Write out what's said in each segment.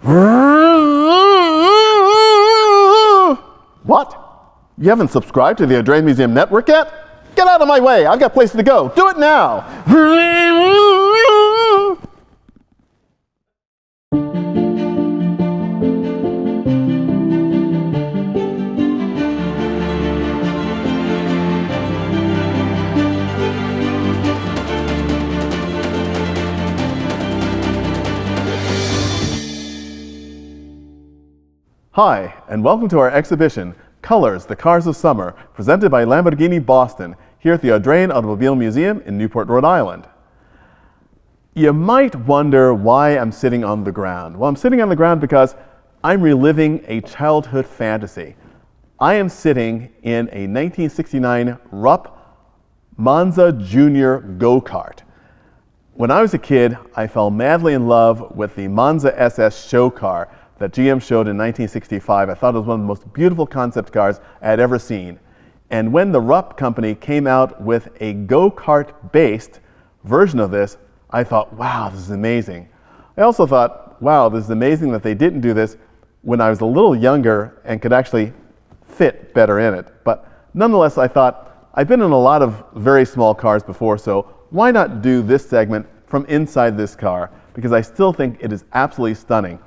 What? You haven't subscribed to the Audrain Museum Network yet? Get out of my way, I've got places to go. Do it now. Hi, and welcome to our exhibition, Colors, the Cars of Summer, presented by Lamborghini Boston, here at the Audrain Automobile Museum in Newport, Rhode Island. You might wonder why I'm sitting on the ground. Well, I'm sitting on the ground because I'm reliving a childhood fantasy. I am sitting in a 1969 Rupp Monza Junior go-kart. When I was a kid, I fell madly in love with the Monza SS show car that GM showed in 1965. I thought it was one of the most beautiful concept cars I had ever seen. And when the Rupp company came out with a go-kart based version of this, I thought, wow, this is amazing. I also thought, wow, this is amazing that they didn't do this when I was a little younger and could actually fit better in it. But nonetheless, I thought, I've been in a lot of very small cars before, so why not do this segment from inside this car? Because I still think it is absolutely stunning.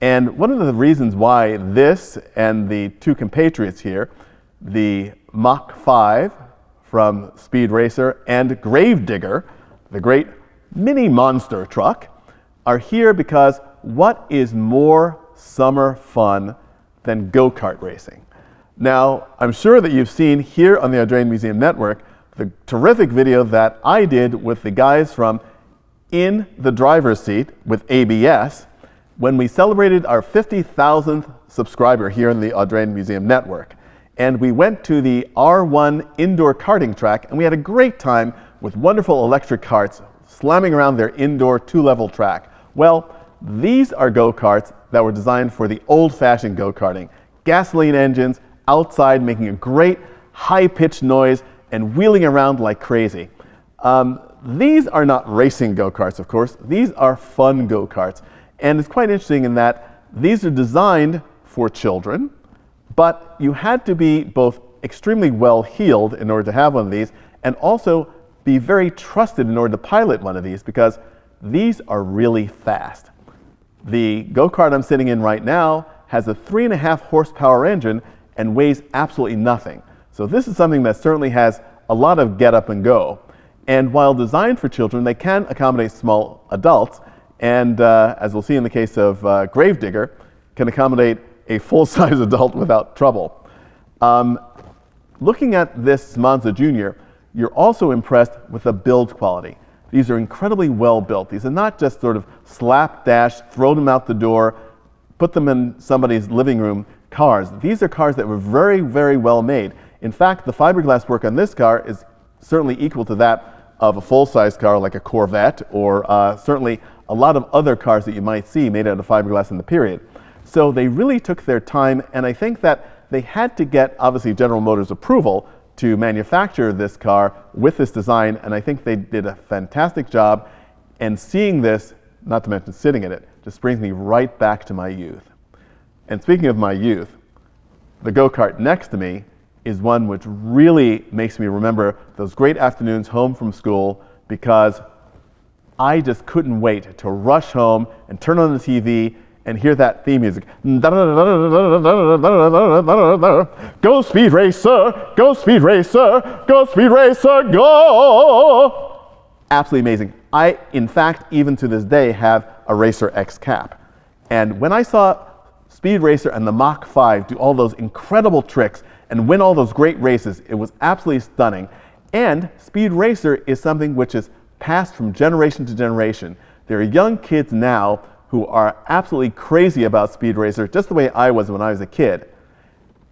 And one of the reasons why this and the two compatriots here, the Mach 5 from Speed Racer and Gravedigger, the great mini monster truck, are here because what is more summer fun than go-kart racing? Now, I'm sure that you've seen here on the Audrain Museum Network the terrific video that I did with the guys from In the Driver's Seat with ABS, when we celebrated our 50,000th subscriber here in the Audrain Museum Network. And we went to the R1 indoor karting track, and we had a great time with wonderful electric karts slamming around their indoor two-level track. Well, these are go-karts that were designed for the old-fashioned go-karting. Gasoline engines outside making a great high-pitched noise and wheeling around like crazy. These are not racing go-karts, of course. These are fun go-karts. And it's quite interesting in that these are designed for children, but you had to be both extremely well-heeled in order to have one of these, and also be very trusted in order to pilot one of these, because these are really fast. The go-kart I'm sitting in right now has a 3.5 horsepower engine and weighs absolutely nothing. So this is something that certainly has a lot of get up and go. And while designed for children, they can accommodate small adults, and as we'll see in the case of Gravedigger, can accommodate a full-size adult without trouble. Looking at this Monza Junior, you're also impressed with the build quality. These are incredibly well built. These are not just sort of slapdash, throw them out the door, put them in somebody's living room cars. These are cars that were very, very well made. In fact, the fiberglass work on this car is certainly equal to that of a full-size car like a Corvette, or certainly a lot of other cars that you might see made out of fiberglass in the period. So they really took their time, and I think that they had to get, obviously, General Motors' approval to manufacture this car with this design, and I think they did a fantastic job. And seeing this, not to mention sitting in it, just brings me right back to my youth. And speaking of my youth, the go-kart next to me is one which really makes me remember those great afternoons home from school, because I just couldn't wait to rush home and turn on the TV and hear that theme music. Go Speed Racer, go Speed Racer, go Speed Racer, go! Absolutely amazing. I, in fact, even to this day, have a Racer X cap. And when I saw Speed Racer and the Mach 5 do all those incredible tricks and win all those great races, it was absolutely stunning. And Speed Racer is something which is passed from generation to generation. There are young kids now who are absolutely crazy about Speed Racer, just the way I was when I was a kid.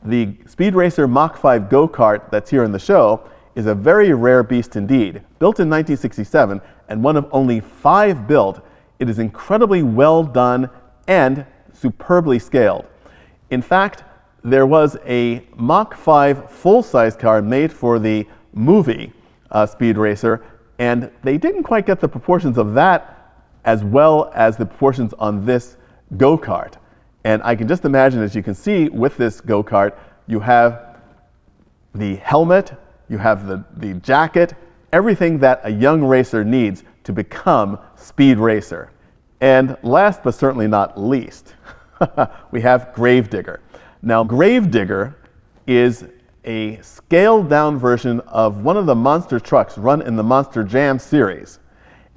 The Speed Racer Mach 5 go-kart that's here in the show is a very rare beast indeed. Built in 1967 and one of only 5 built, it is incredibly well done and superbly scaled. In fact, there was a Mach 5 full-size car made for the movie Speed Racer, and they didn't quite get the proportions of that as well as the proportions on this go-kart. And I can just imagine, as you can see with this go-kart, you have the helmet, you have the jacket, everything that a young racer needs to become Speed Racer. And last but certainly not least, we have Gravedigger. Now, Gravedigger is a scaled down version of one of the monster trucks run in the Monster Jam series.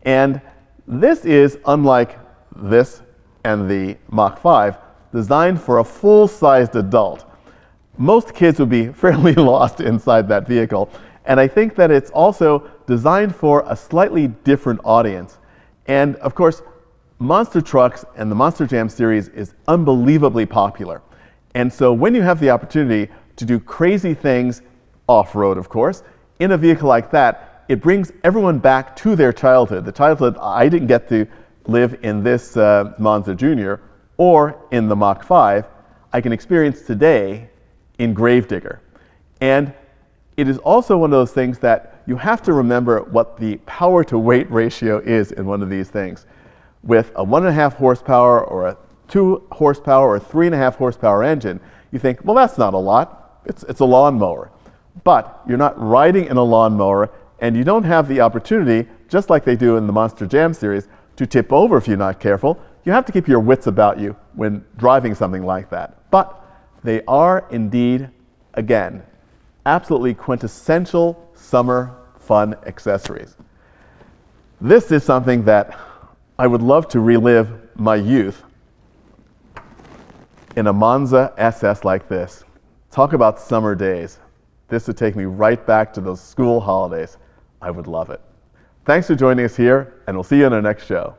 And this is, unlike this and the Mach 5, designed for a full-sized adult. Most kids would be fairly lost inside that vehicle. And I think that it's also designed for a slightly different audience. And of course, monster trucks and the Monster Jam series is unbelievably popular. And so when you have the opportunity to do crazy things off-road, of course, in a vehicle like that, it brings everyone back to their childhood. The childhood I didn't get to live in this Monza Junior or in the Mach 5, I can experience today in Gravedigger. And it is also one of those things that you have to remember what the power to weight ratio is in one of these things. With a 1.5 horsepower or a 2 horsepower or 3.5 horsepower engine, you think, well, that's not a lot. It's a lawnmower. But you're not riding in a lawnmower, and you don't have the opportunity, just like they do in the Monster Jam series, to tip over if you're not careful. You have to keep your wits about you when driving something like that. But they are indeed, again, absolutely quintessential summer fun accessories. This is something that I would love to relive my youth in a Monza SS like this. Talk about summer days. This would take me right back to those school holidays. I would love it. Thanks for joining us here, and we'll see you in our next show.